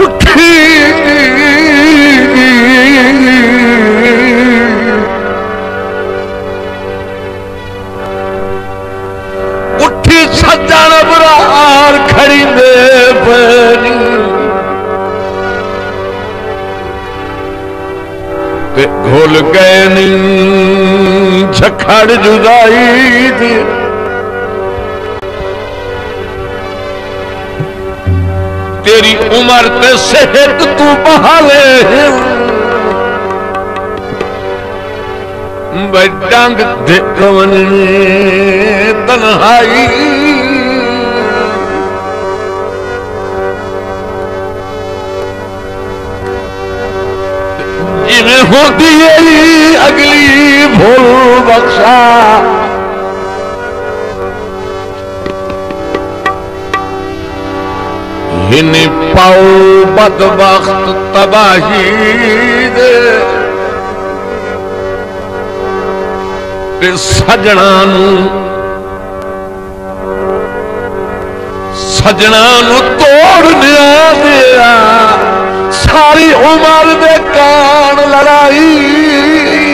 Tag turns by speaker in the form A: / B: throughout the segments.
A: उठी उठी सज्जन बरार खड़ी दे बनी ते घुल गए नी झखड़ जुदाई दे तेरी उम्र ते सेहत तू बहाले डंग दे कवन तन्हाई जिमें होती है अगली भूल बख्शा हिन पाओ बदबख्त तबाही दे सजना तोड़ने दिया सारी उम्र दे कान लड़ाई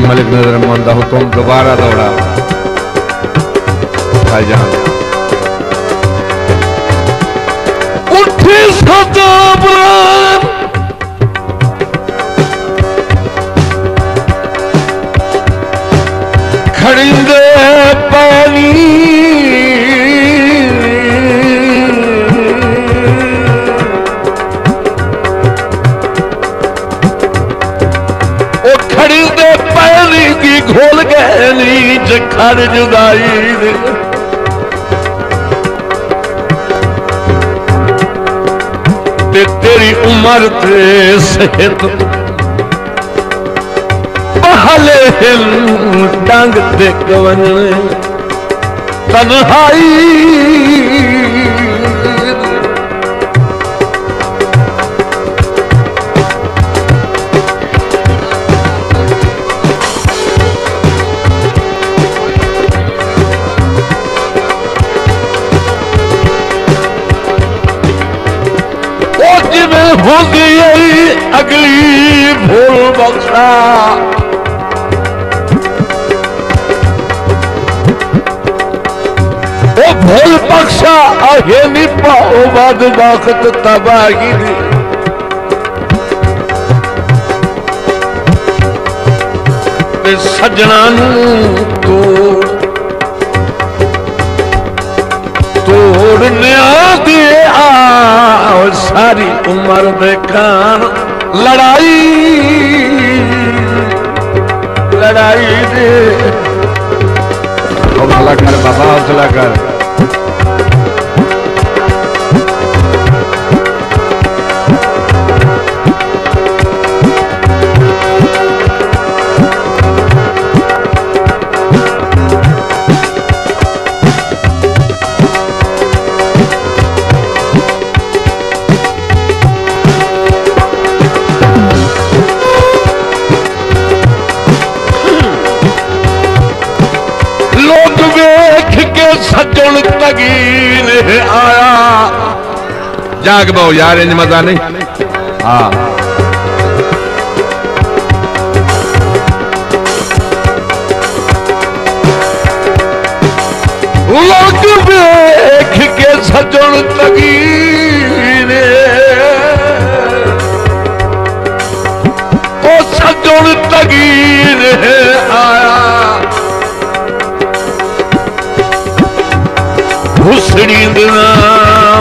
A: मलिक नजर मंदा हुकुम दोबारा दौड़ा भाईजान उठी सदा बुलान खड़ी दे पानी खड़ी दे पैली की घोल गए नी झखड़ जुदाई दे तेरी उम्र ते सेहत बहाले डंग दे कवन तन्हाई हो गई अगली भूल बख्शा वो भूल बख्शा आहे नी पाओ बाद वक्त तबाही दी सजना तोड़ने दे सारी उम्र देखान लड़ाई दे हौसला कर बाबा हौसला कर सज्जन तगीन आया जाग बहु यार इंज मजा नहीं हाँ लोग देख के सज्जन तगीन तो सज्जन तगीन आया घुसड़ी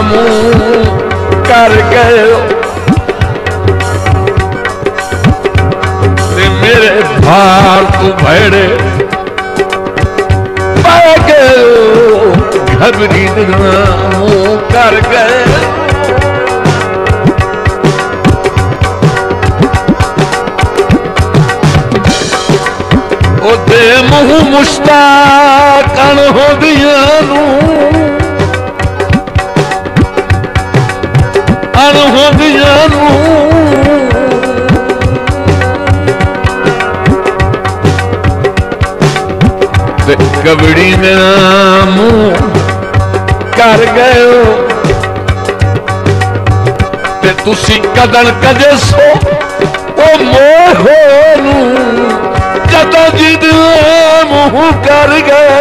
A: मुंह कर गए मेरे भार तू भैड़े पा गए घबरी मुंह कर गए मुँह मुश्ताक अणहोंदियां ते कबड़ी ने मुँह कर गए ते तुसी कदन कजे सो ओ मोहो जदा जिद मुँह कर गए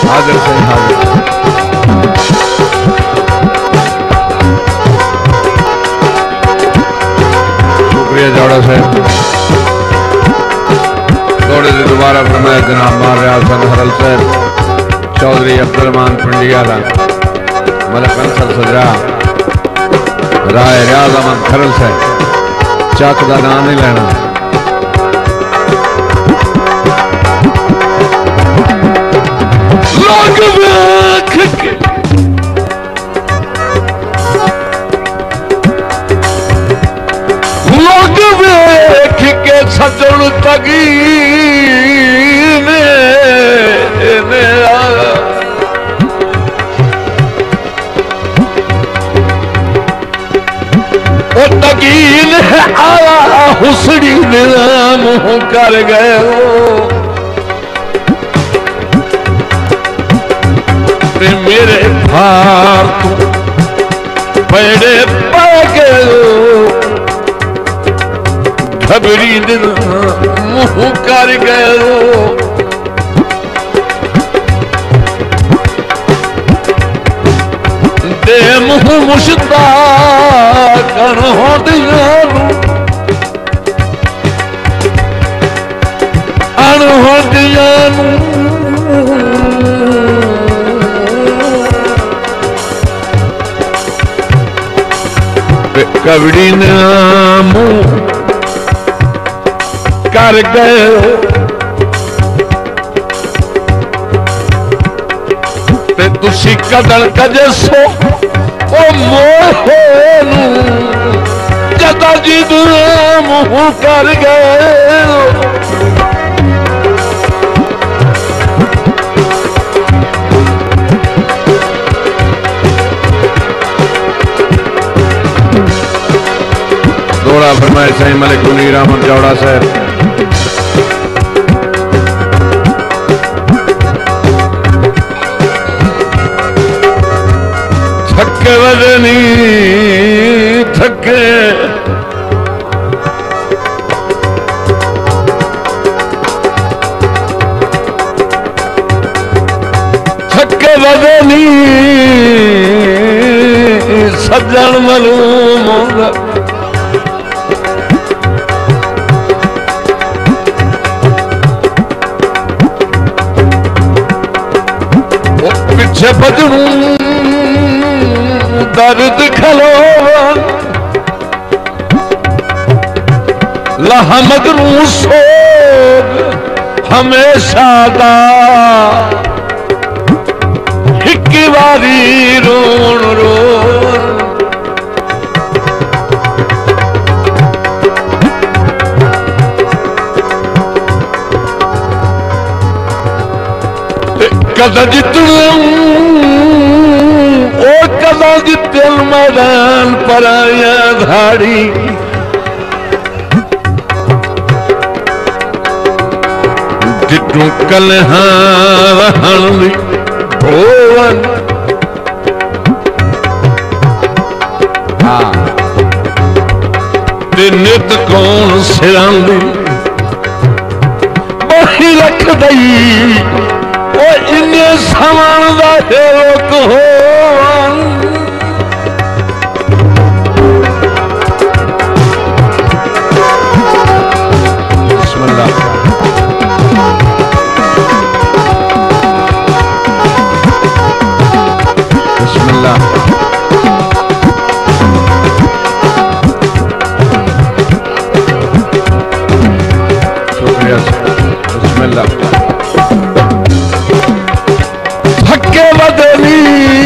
A: हाजिर से हाजिर शुक्रिया जौड़ा साहब थोड़े से दोबारा फरमाया जनाब मार सन हरल साहब चौधरी अब्दुलरहमान पिंडियाला मलक अंसर सजा राय रियाज अहमद खरल साहब चक का नाम नहीं लेना लोग वेख के सजन तगी तगीन आया हुसड़ी मुँह कर गए मेरे भार तू बड़े पा गए खबरी दिन मुँह कर गए दे मुँह मुश्ताक अणहोंदियां कबड़ी ने मुँह कर गए ते तुसी कदल कजे सो ओ मोहो जदा जिद मुँह कर गए दोड़ा फरमाए सही मलिक मुनीर अहमद जौड़ा साहब थके वजनी थके थके वजनी सज्जन मलूम होगा पीछे बजनू दर्द खलो लहमद नू सोग हमेशा दा हिक्की वारी रोन रोन कदा जितू कदा जितल मैदान पर आया धाड़ी जितू कल भोवन नित कौन सिरांदी बही रख दई ओ इन्ने समान दा लोक हो थके बदली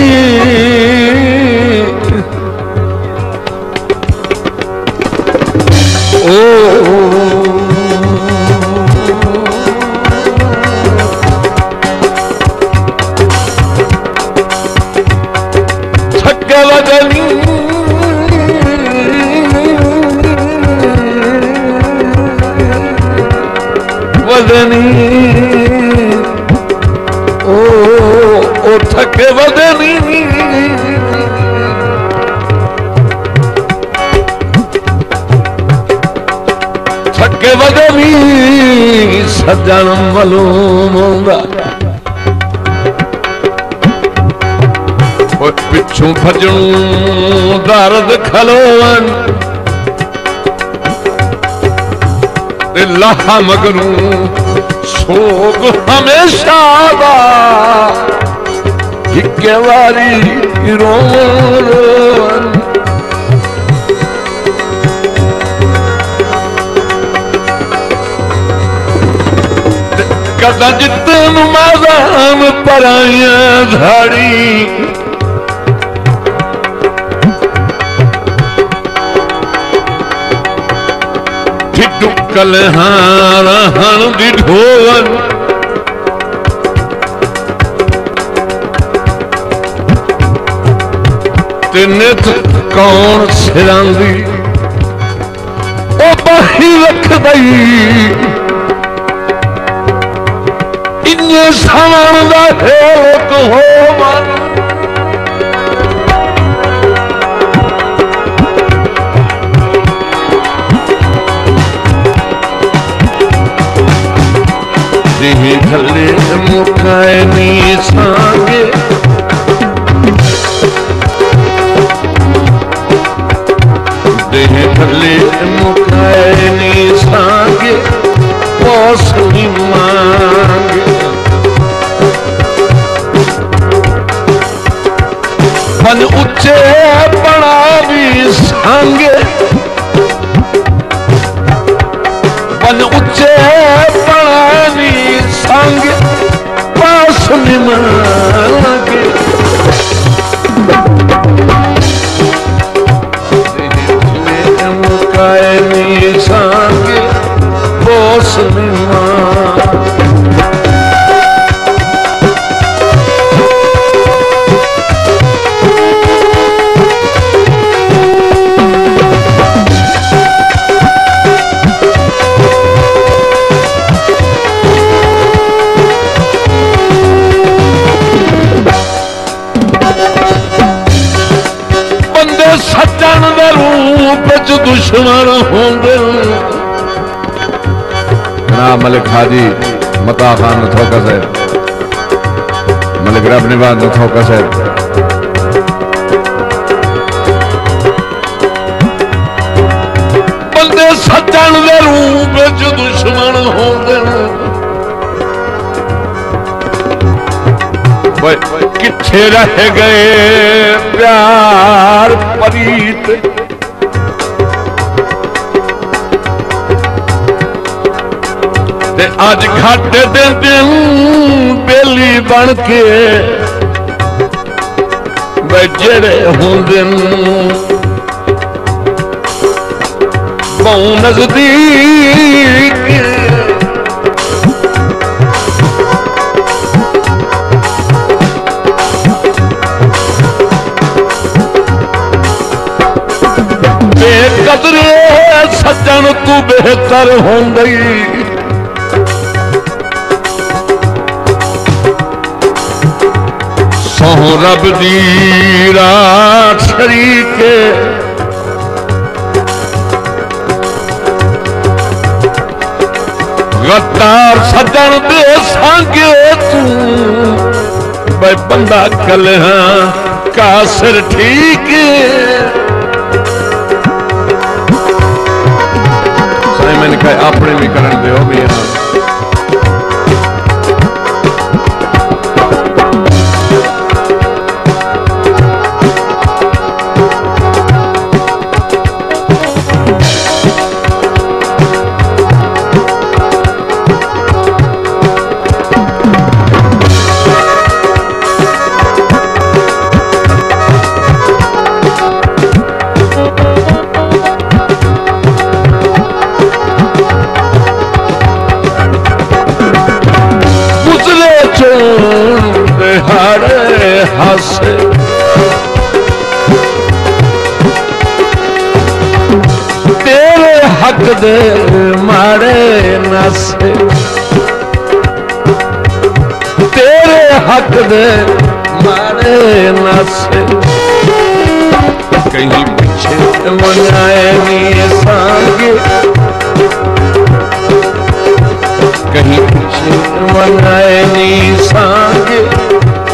A: ओ थके वदे नी थके वदे नी सजन मलूम होंदा पिछू भजनू दर्द खलोवन लाहा मगनू सोग हमेशा दा हिक्के वारी रोवन कदा जितन मैदान पराइया धाड़ी कल हारहन दी ढोवन ते नित कौन सिरांदी ओ बाही रख दई इन्ने सावन दा हेत होवन देही थले मुकाए नी सांगे देही थले मुकाए नी सांगे पौसली मांगे मन उच्चे बना भी सांगे मन उच्चे बना संग पास मांगे मुकाए संग बोस सज्जन दे रूप च दुश्मन होंदे ना मलिक हाजी मता खान नथौका साहब मलिक रब निवाज नथौका साहब बंदे सज्जन दे रूप च दुश्मन होंदे किथे रह गए प्यार परीत ते अज घट दे दिन बेली बन के जेड़े होंदे बहु नजदीक कदरे सज्जन तू बेहतर होंदी सोह रब दी रात शरीके गद्दार सज्जन दे सांगे तू भाई बंदा कल हाँ कासिर ठीक मैंने कहा अपने भी करन दो भी हाँ हसे तेरे हक दे मारे नसे तेरे हक दे मारे नसे कहीं पीछे मनाए नी सांगे कहीं पीछे मनाए नी सांगे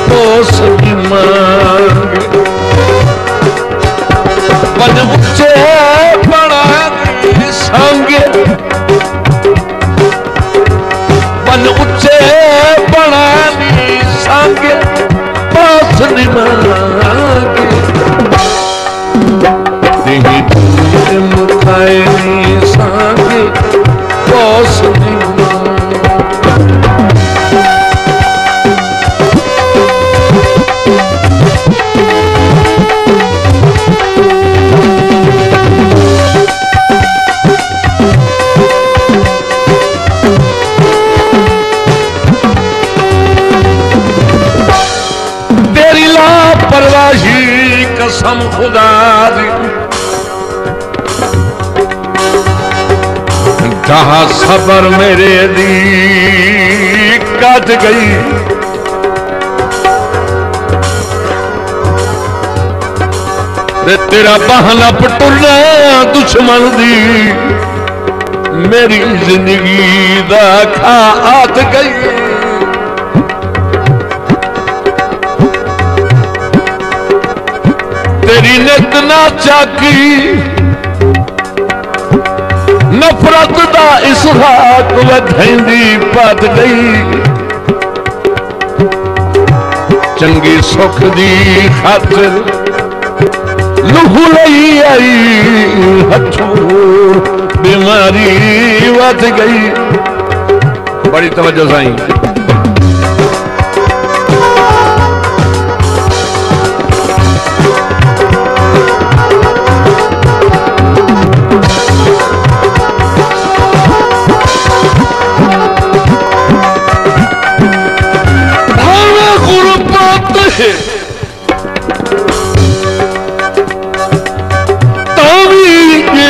A: दोस की मांगे बन ऊंचे बनाए सांगे बन ऊंचे बनाए सांगे पास नी मांगे देही तुझे मुखाए नी सांगे पास नी परवाही कसम खुदा दी जहां सबर मेरे दी कट गई तेरा बहाना पटुरना दुश्मन दी मेरी जिंदगी दा खा आत गई तेरी नित ना चाकी नफरत दा इसहाक वधैंदी पत गई चंगी सुख दी खातिर लहू लई आई हथों बीमारी वध गई बड़ी तवज्जो साईं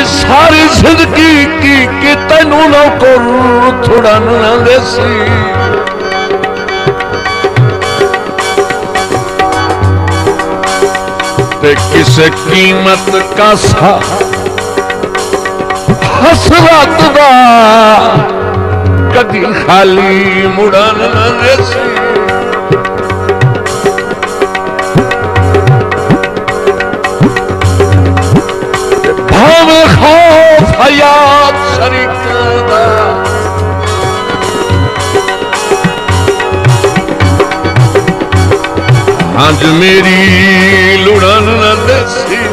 A: सारी जिंदगी की तेनू ना कर थोड़ा ना देसी ते किसे कीमत का सा हसरत दा कदी खाली मुड़न ना देसी खौफ हयात शरीक हज मेरी लुड़न न दसी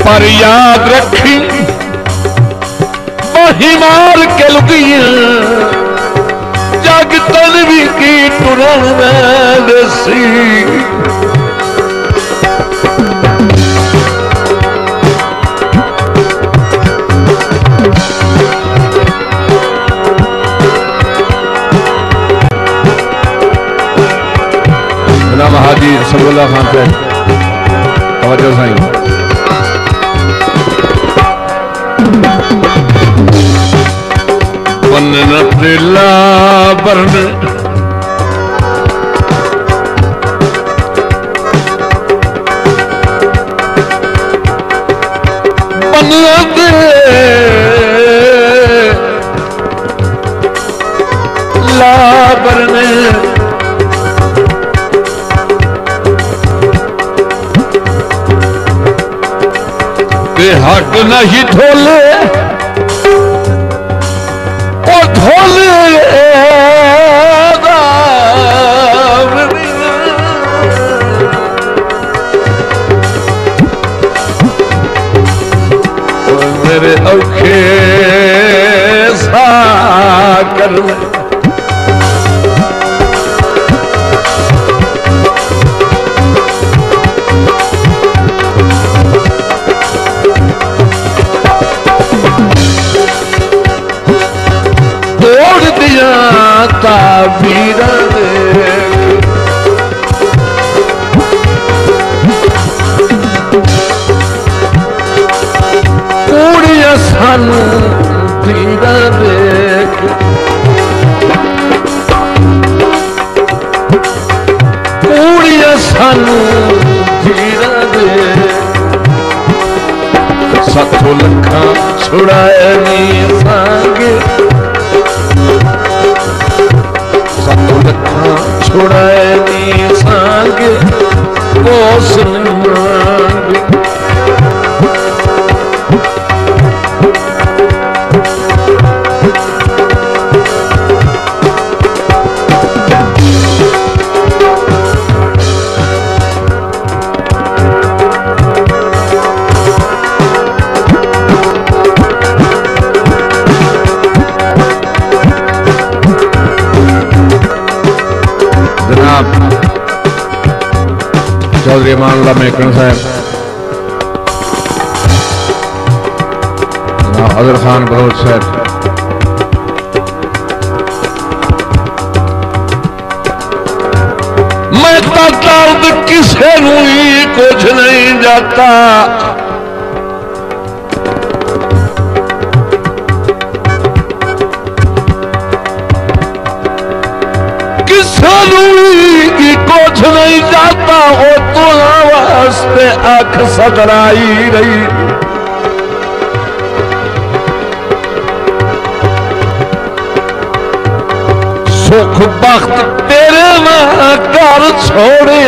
A: पर याद रखी बही मार के लुकिया जग तन भी की टुरन न दसी हाजी रसूलुल्लाह खान से तवज्जो साईं बनना दिला बरन बनना दिला बरन हक नहीं ढोले और ढोले मेरे औखे सा कर ताबीर पूड़िया सानू तीर देख सानू जीना दे साथों लखा छुड़ाए नी सांगे साथों लखा छुड़ाए नी सांगे कोस मांगे चौधरी अमान अल्लाह मेकन साहब, अदर खान बलोच साहब, मैं तो दर्द किसे ही कुछ नहीं जाता किसे कुछ नहीं जाता हो तो वास्ते आंख सदराई रही सुख बख्त तेरे ना घर छोड़े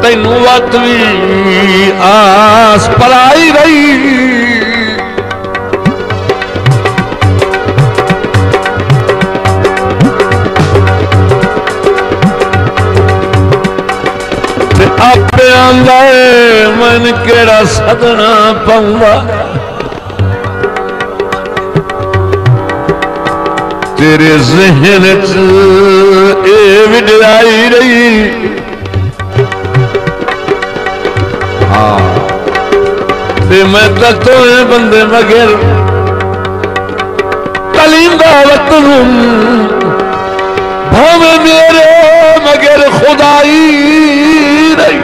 A: तेनू वत भी आस पराई रही आपे आंदा मन केड़ा सदना पाऊंगा तेरे ज़हन च विडराई रही हाँ ते मैं तक तो बंदे मगर कलींदा वक्त भावे मेरे मगर खुदाई नहीं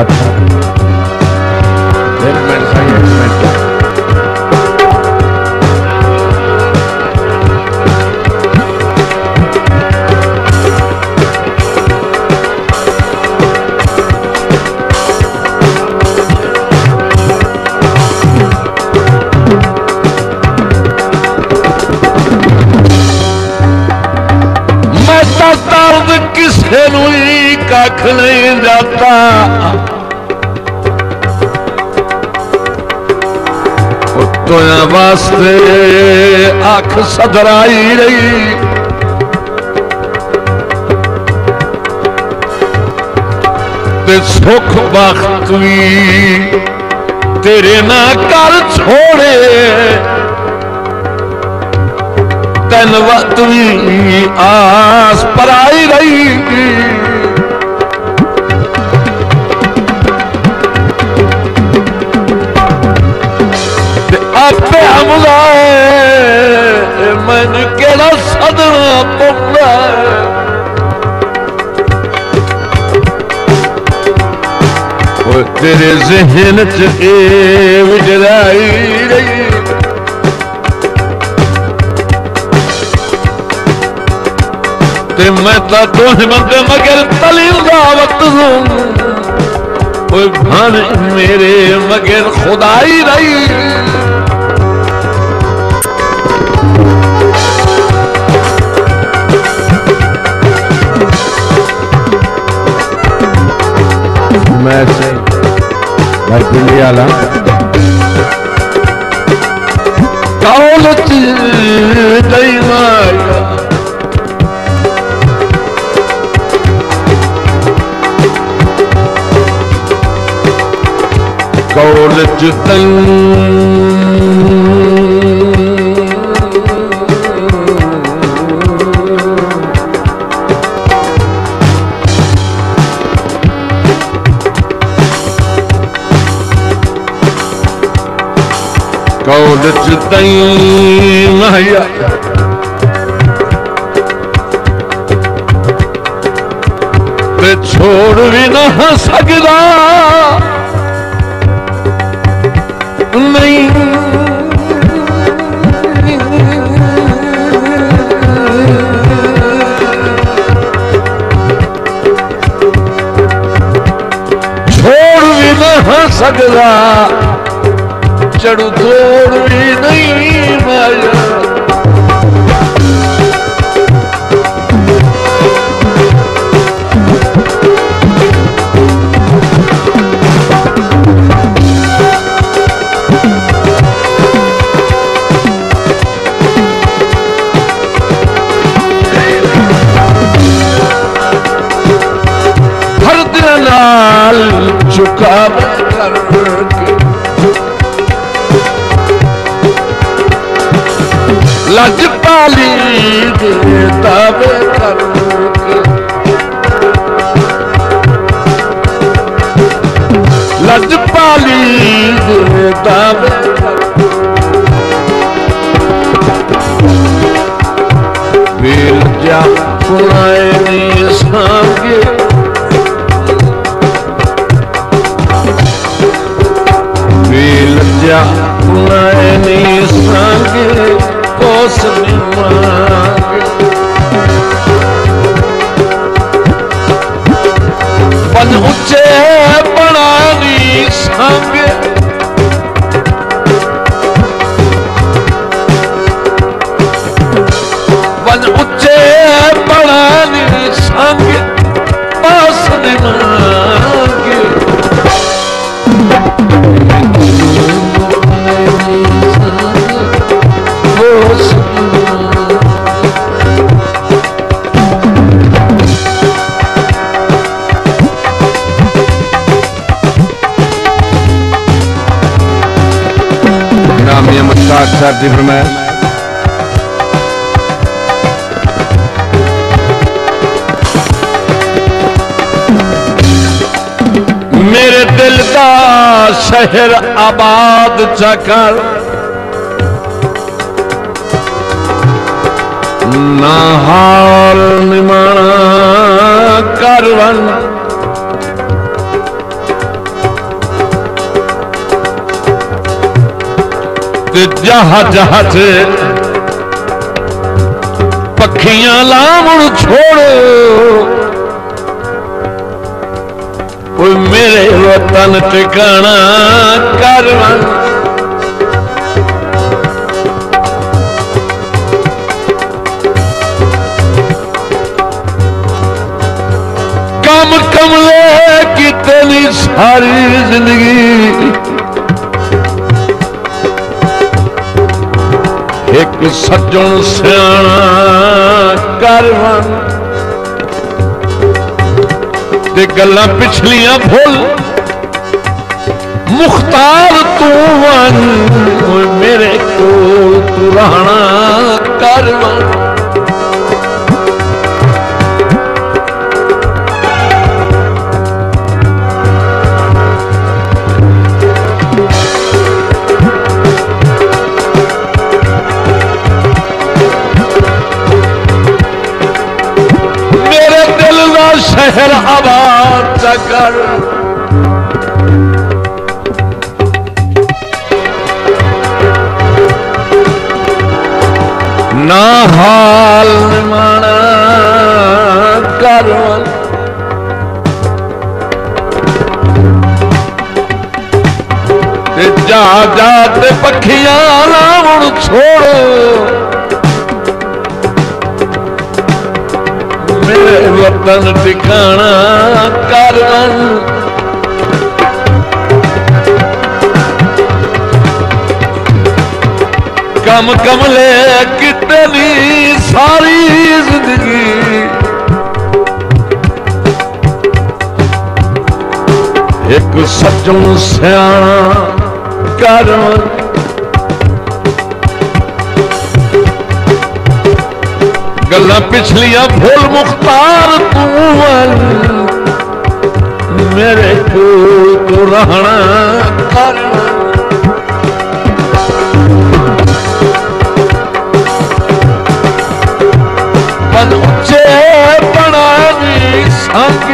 A: अच्छा एक मिनट सही एक मिनट किसे कख नहीं जाता तो वास्ते आंख सदराई रही ते सुख बख्त भी तेरे ना कर छोड़े तन वक्त भी आस पराई रही आपे हमला मन केड़ा सदना पौंदा तेरे ज़हन च विजलाई रही मैं तो दोहे बंदे मगर तलील दा वक्त भाने मेरे मगर खुदाई रही मैं से भाई पिंडी आला दौलत दई माया कौलच कौलच तई माया ते छोड़ भी ना सकदा नहीं सकता, चढ़ू तोड़ भी नहीं माया। नाल झुका करके लजपाली देता करके लजपाली देता बेल जा पुराए नहीं सांगे लज्जा पुरानी सांगे कोस मांगे बन ऊंचे बनानी सांगे बन ऊंचे बनानी सांगे पास मांगे साहब की फरमाइश। मेरे दिल का शहर आबाद चकर ना हाल निमाना करवन जहा जहा से पखियां लावण छोड़ो कोई मेरे वतन ठिकाना करवन कम कमले कितनी सारी जिंदगी एक सज्जन सियाना करवन ते गल्लां पिछलियां भुल मुख्तार तू वन मेरे कोल तू रहना करवन शहर आबाद चकर ना हाल माना करवन जा जाते पखियां लावण छोड़ो मेरे वतन ठिकाना करवन कम कमले कितनी सारी जिंदगी एक सज्जन सियाना करवन गल्लां पिछलियां भूल मुख्तार तू मेरे को तू रहना करना बन ऊंचे बनानी संग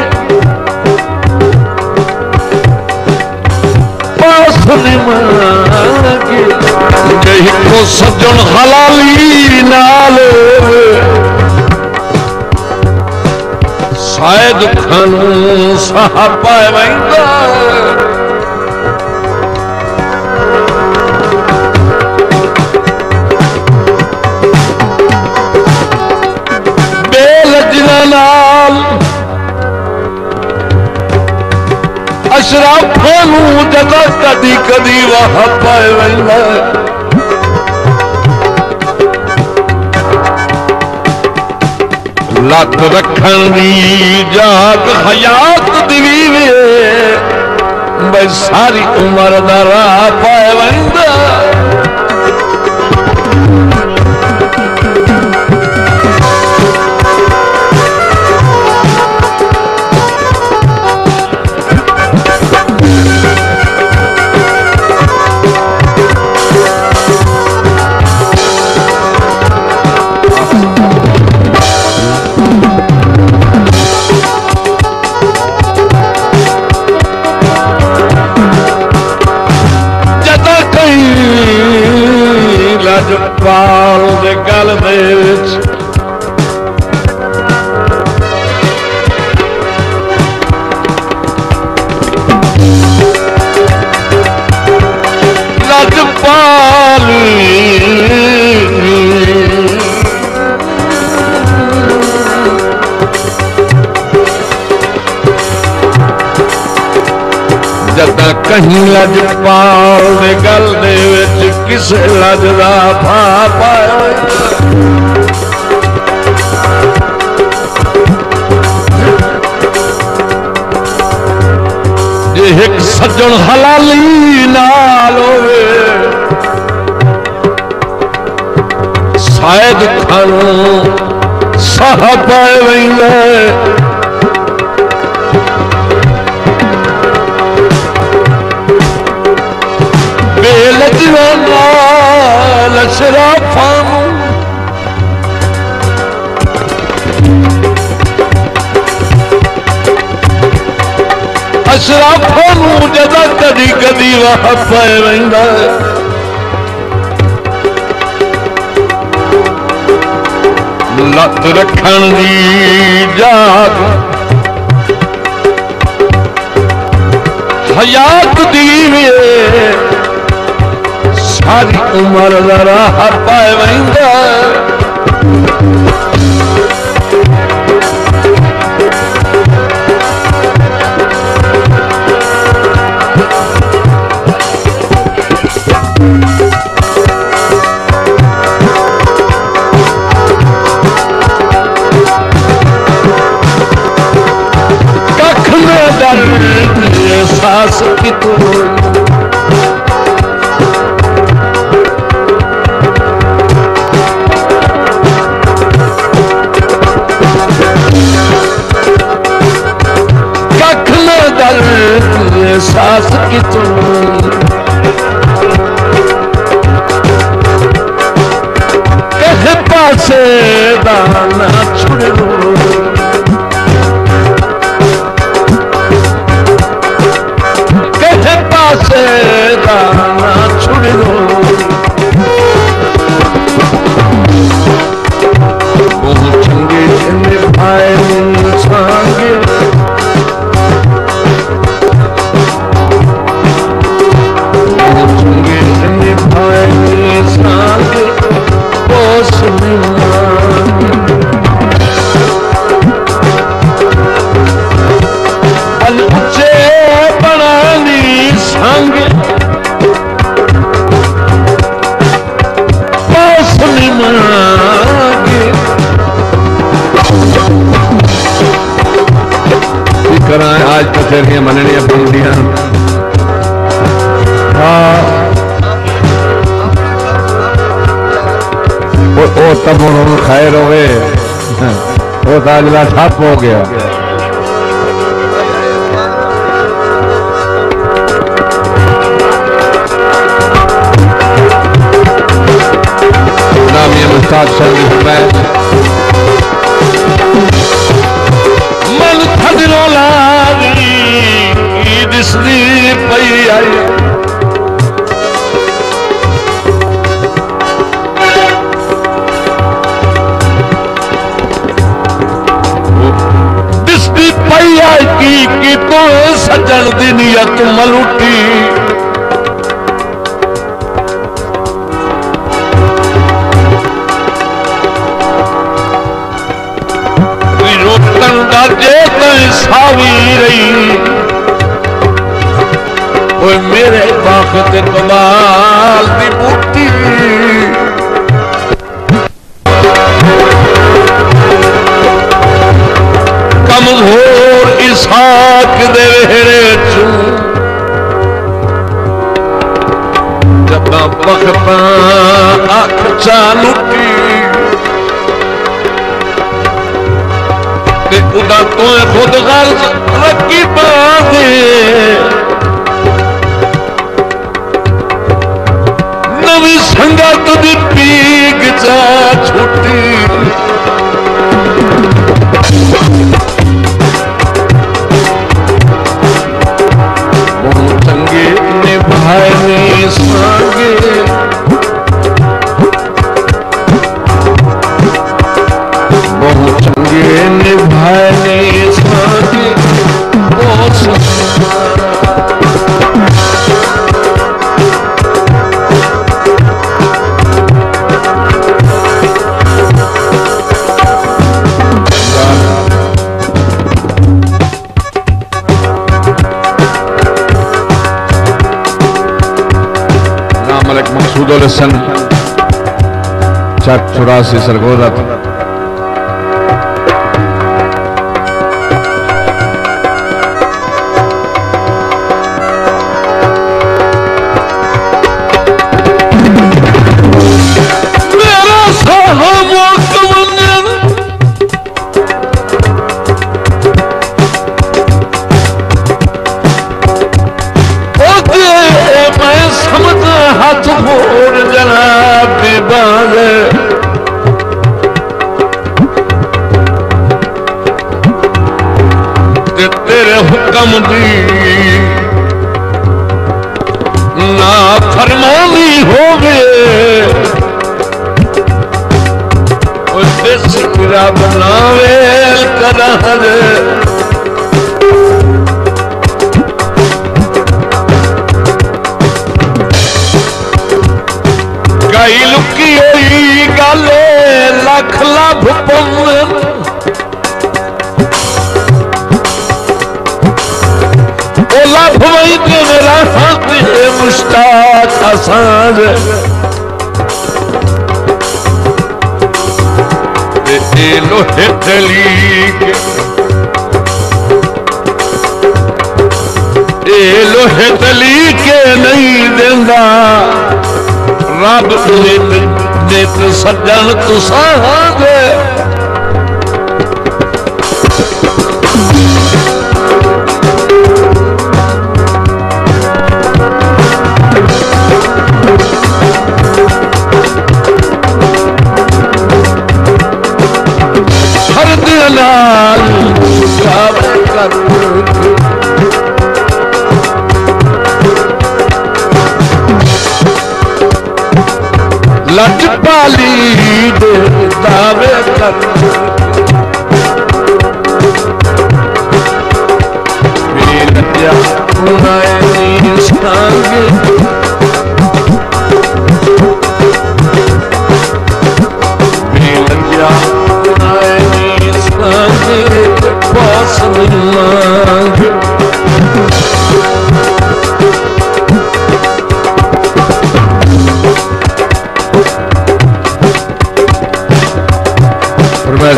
A: पास निमांगे जही को सज्जन हलाली नाल शायद खानू साह पाए वैंदा जदा कदी कदी वाह पाए वेंदा लत रखण दी जाग हयात दी वे बई सारी उम्र दा राह पाए वेंदा लजपाल दे गल दे विच लजपाल जदा कहीं लजपाल दे गल दे विच किसे लजदा भा पाया जे एक सज्जन हलाली नाल होवे शायद खानों साह पाए वेंदा अशराफों जदा कदी कदी वाह पाए वेंदा लत रखण दी जाग हयात दी वे सारी उम्र दा राह पाए वेंदा कख में दर्द एहसास की तो सास की तू कहे पासे दाना छुड़ लो कहे पासे दाना छुड़ लो पहुंचेंगे निभाए सांगे ऊंचे बनानी संग करा आज कचहरियां मननिया पौंदियां तब उन्होंने खैर होवे वो ताजला ठप हो गया। उस्ताद मन थदरो लागी दिसदी पई आई तख्त कमाल दी बूटी कमजोर इसहाक दे वेड़े चू जदा बखता अख चालुटी ते उदा तो खुद गर्ज रखी बांधे नवी संगत दी पीक जा छुट्टी बहुत चंगे निभाए संगे बहुत चंगे निभाए संगे सन 84 सरगोदा था। मेरा साहब मैं समझ हाथ फोड़ जनाब बाज तेरे हुक्म दी ना फरमानी होवे रब नावे करा कई लुकी हुई गल लख लाभ पवन ओ लाभ वही ते मेरा हाथ मुश्ताक आसान लोहे तलीक लोहे तलीक नहीं देंदा रब नित सज्जन तुसा दे लाल कर लट पाली दे दावे कर लज्जा संगे लज्जा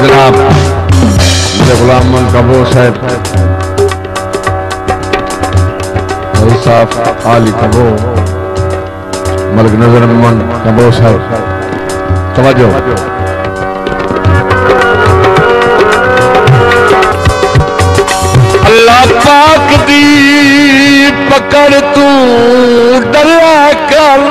A: जनाब गुलाम कबो साहब साहब आली कबो मलिक नजर कबो साहब तवज्जो अल्लाह पाक दी पकड़ तू डरा कर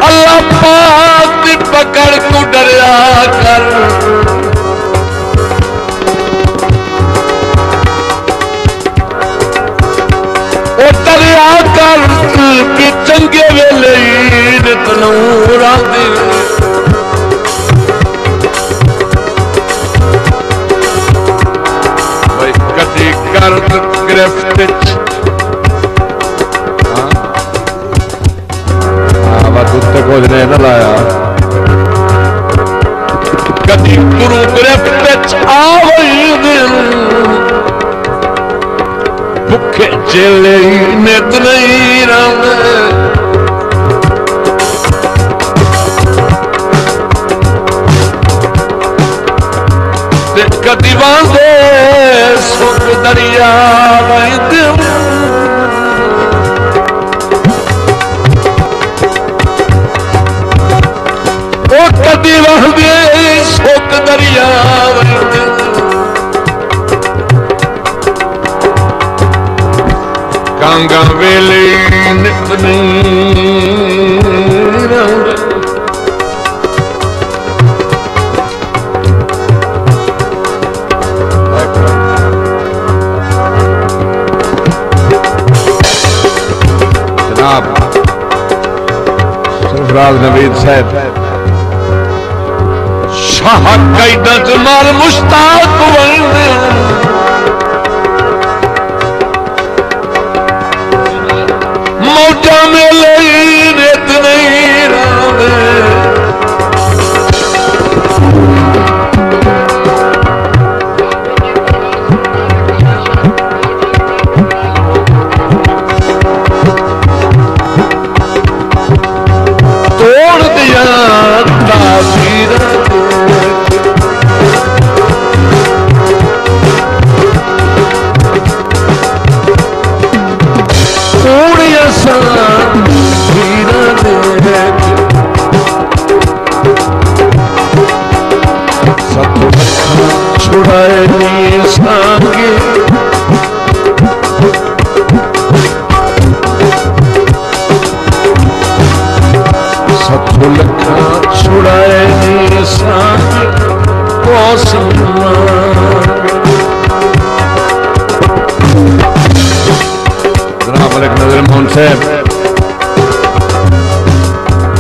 A: अल्लाह पाक दी पकड़ तू डरा कर ओ डरा कर कि चंगे वेले तनूर आंदी कदी गर्द गिरफ्त उत्ते कुछ ने न लाया कदी गुरु गिरफ्त आ गई चेले नित नहीं रंदे कदी बांधे सुख दरिया वो कदी बांधे सुख दरिया कांगा वेले नित नहीं रंग सरफराज नवीद साहब शाह कैदा जमाल मुश्ताक वंदे मौजा मेले नित नहीं रंदे छुड़ाए सांगे सत्तू लखा छुड़ाए सांगे जनाब मलिक नजर मोहन साहब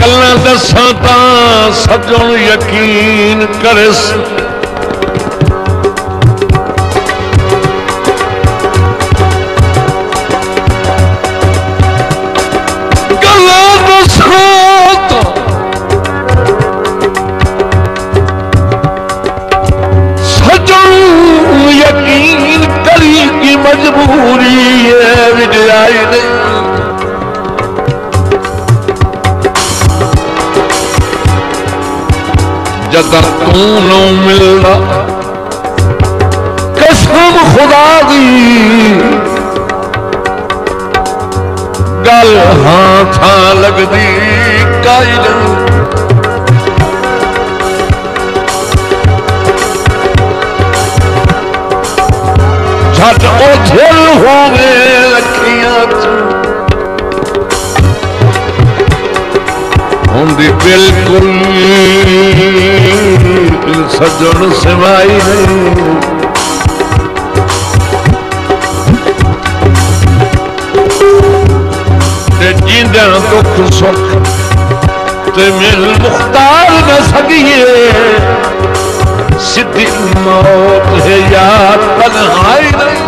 A: गल्लां दसां तां सजण यकीन करस मजबूरी है विजयाई नहीं जदा तू न मिलदा कसम खुदा दी गल हां था लगदी काई नहीं झट ओझल होवे लखियां होंदी बिल्कुल सजन सिवाई नहीं ते जिंदा दुख सुख ते मिल मुख्तार न सकिए सिद्धि मौत है या तन्हाई नहीं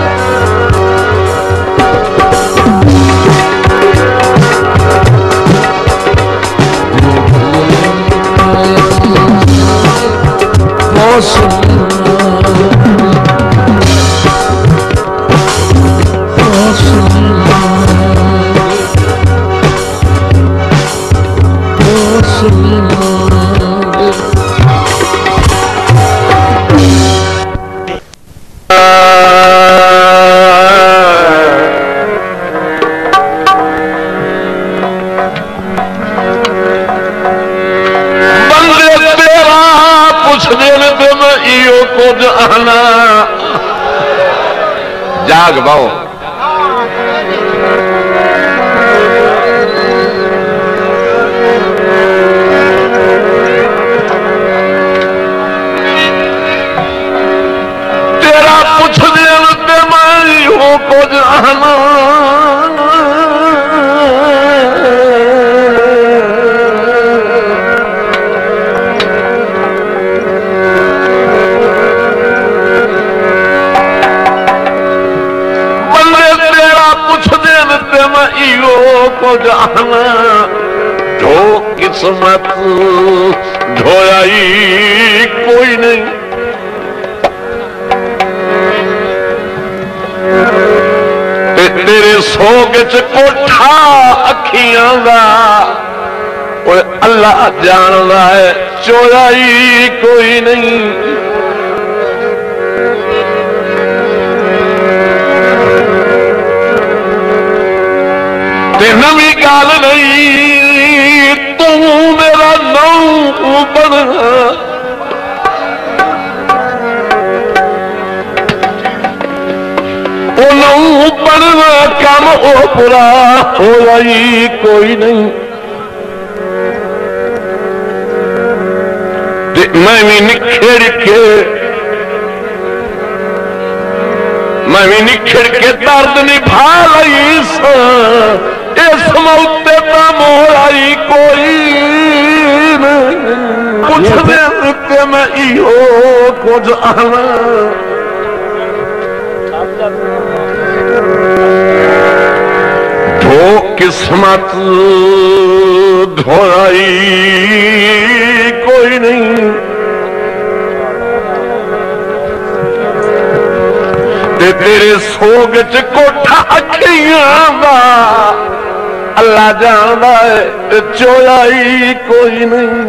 A: मौसम जाग बाओ तेरा पुछ दे मैं हो कुछ आना को जाना जो किस्मत ढोयाई कोई नहीं तेरे सोग च कोठा अखियां दा अल्लाह जानदा है चोराई कोई नहीं। ते नवी गाल नहीं तू मेरा नौ बनना ओ नौ बनना कम ओ बुरा हो जाई कोई नहीं। मैं भी निखड़ के दर्द निभा लई इस मौते का मोड़ाई कोई पुछने के मैं इहो कुछ आना धो किस्मत धोई कोई नहीं। ते तेरे सोग च कोठा अखियां दा अल्लाह जानदा है चोराई कोई नहीं।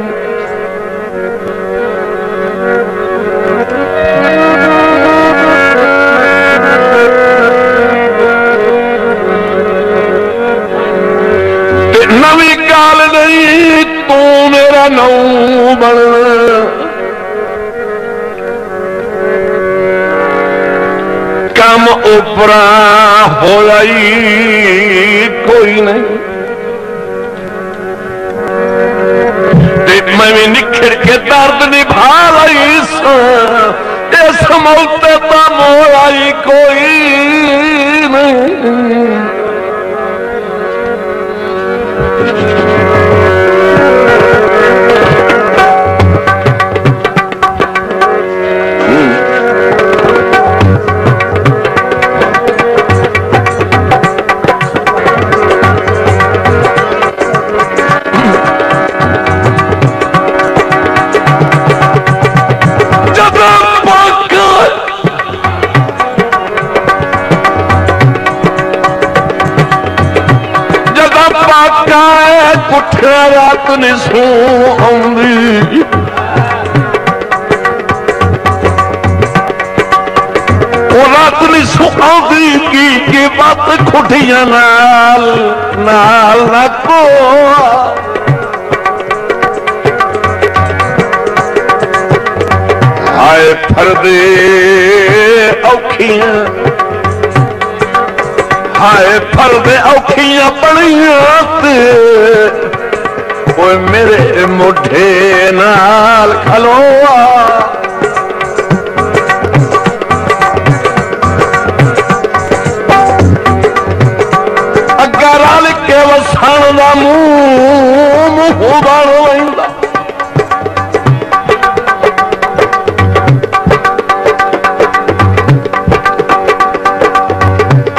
A: ते नवी गाल नहीं तू मेरा नौ बनना कम उपरा हो कोई नहीं। मैं भी निखड़ के दर्द निभा रही इस मौते का मोड़ाई कोई नहीं। रात ने सो आंदी रात ने सो आंदी की बात खुटियां नाल नाल ना को हाय फरदे औखियां हाय फरदे औखियां बड़ियां मेरे मुठे नाल खलोआ अगर रल के वसन का मुंह बन वहिंदा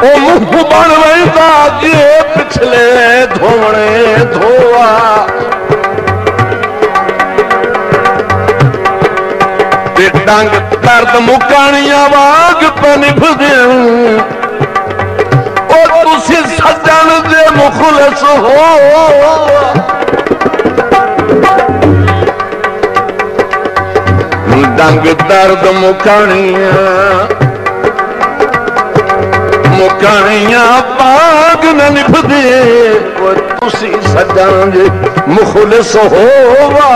A: ओ मुंह बन वहिंदा जे पिछले धोने धोआ डंग दर्द मुकानिया वाग निभदे और तुसी सज्जन दे मुखलस हो डंग दर्द मुकानिया वाग न निभदे और तुसी सज्जन दे मुखलस होवा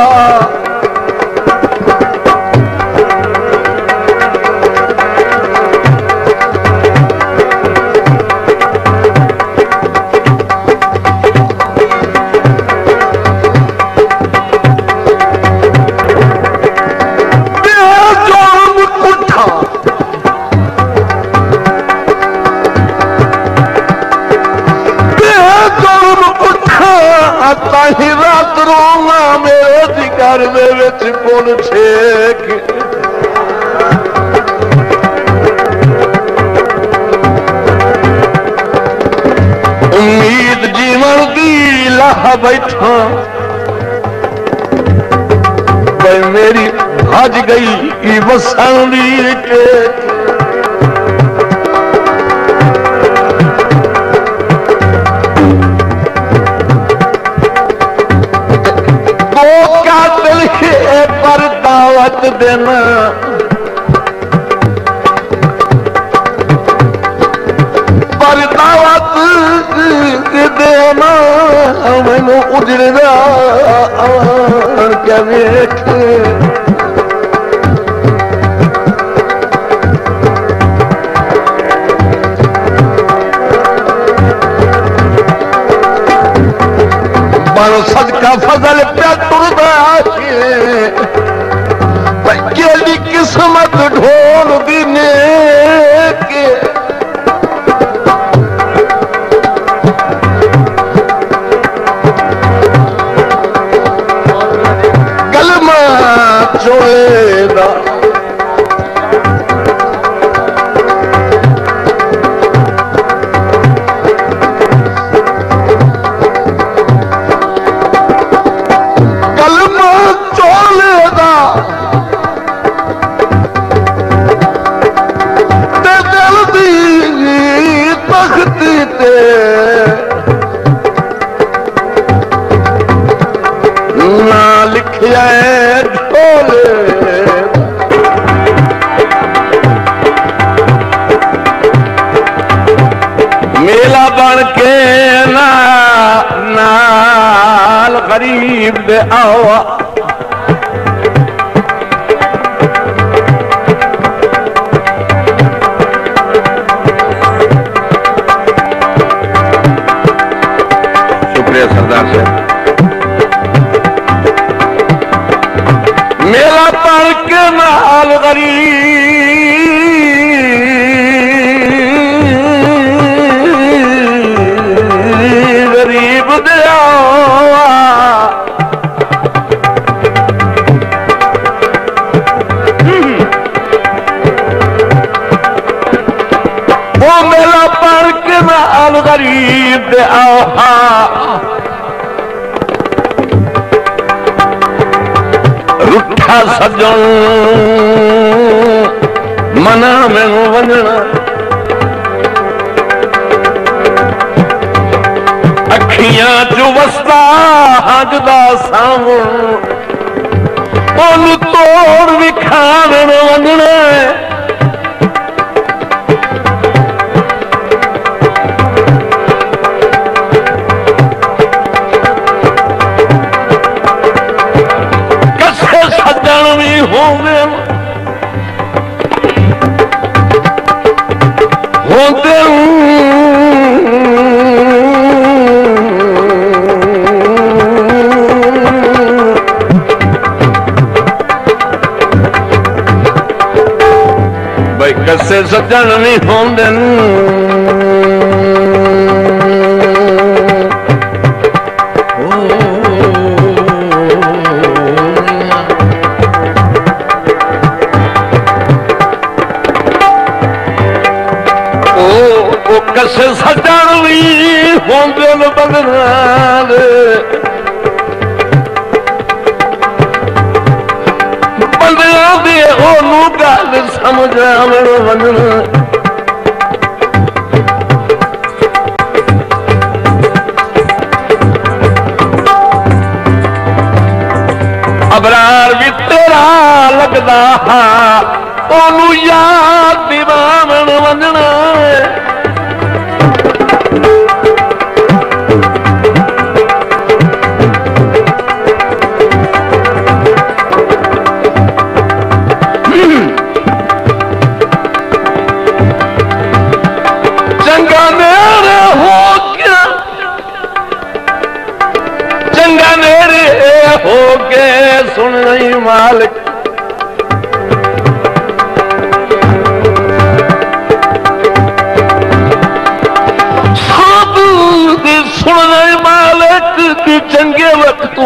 A: ही रात रोना मेरे घर में पुल छेक उम्मीद जीवन की लाह बैठा मेरी भज गई कि वसंदी के देना पर दावत देना मैनू उजड़दा क्या वेख सदका फजल पे तुरदा केली किस्मत ढोल दीने के गलमा चोलेदा ना लिखिया ढोले मेला बन के नाल गरीब दे आवा शुक्रिया सरदार साहब मेला पर के नाल गरीब दिया वो मेला पर के नाल गरीब दिया रुठा सजन मना मैनू वंजना अखियां चो वसदा हजदा सावन ओनू तोड़ विखावन वंजना होते भाई कसे सज्जन नहीं होंदे कसे सज्जन भी होंदे बदनाल बंदियां दे ओनू गल समझ आवन वंजना अबरार भी तेरा लगदा ओनू याद दिवावन वंजना हो के सुन नहीं मालिक सब सुन नहीं मालिक की चंगे वक्त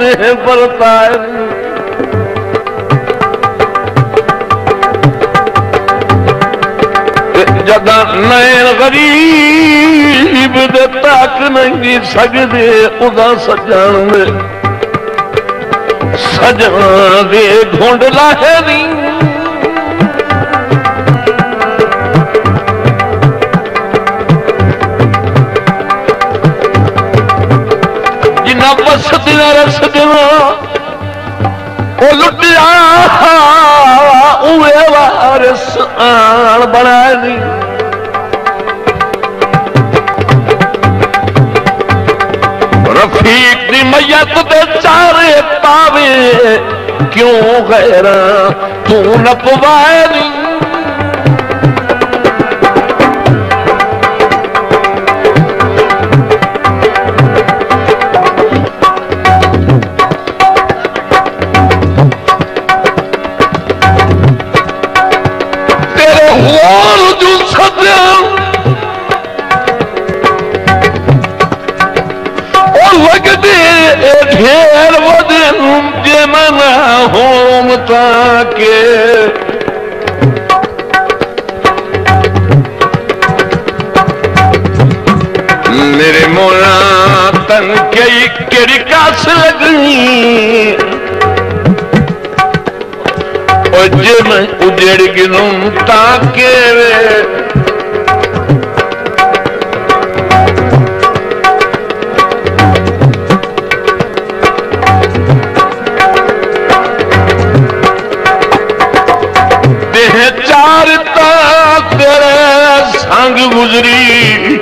A: ने बरताए जदा नैन गरीब दे तक नहीं सकते उदा सजन में सजना दे ढूंढ लाहे नी जिन्ना बस दिना रस दिना
B: ओ लुटिया उहे वारिस आन बनानी रफीक दी मैयत दे चारे पावे क्यों गैरा तू न पवानी ढेर वदन जे मना होम ताके मेरे मोना तन कई केड़ी कास लगनी और जे मैं उजड़ गिनूं ताके तेरे संग गुजरी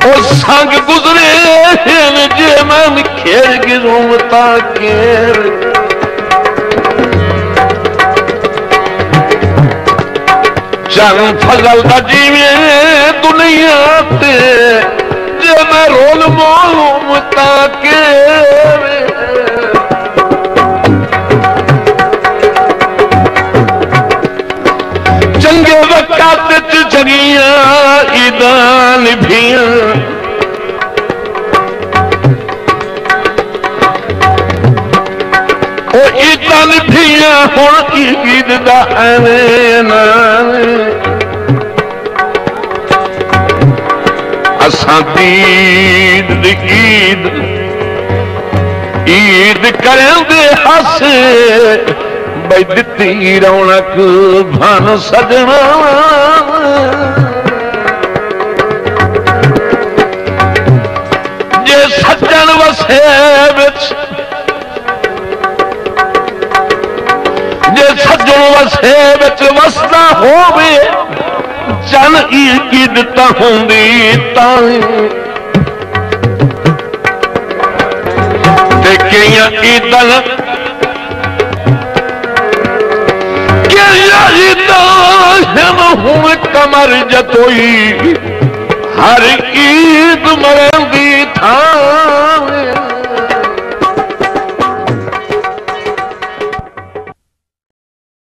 B: और संग गुजरे जे मैं खेर गिरूं ताके चल फजल दा जीवे दुनिया ते जे मैं रोल मोलूम ताके चंगे वक़्त जगिया ईदान भिया ओ ईदान भिया हुण ईद दा असां दीद दी ईद करेंदे हस बई दिती रौनक भान सजना जे सज्जन वसे विच जे सज्जन वसे विच वसदा होवे जन ईद तां हुंदी तां ते कियां ईदन हूं कमर जतोई हर ईद मरंदी था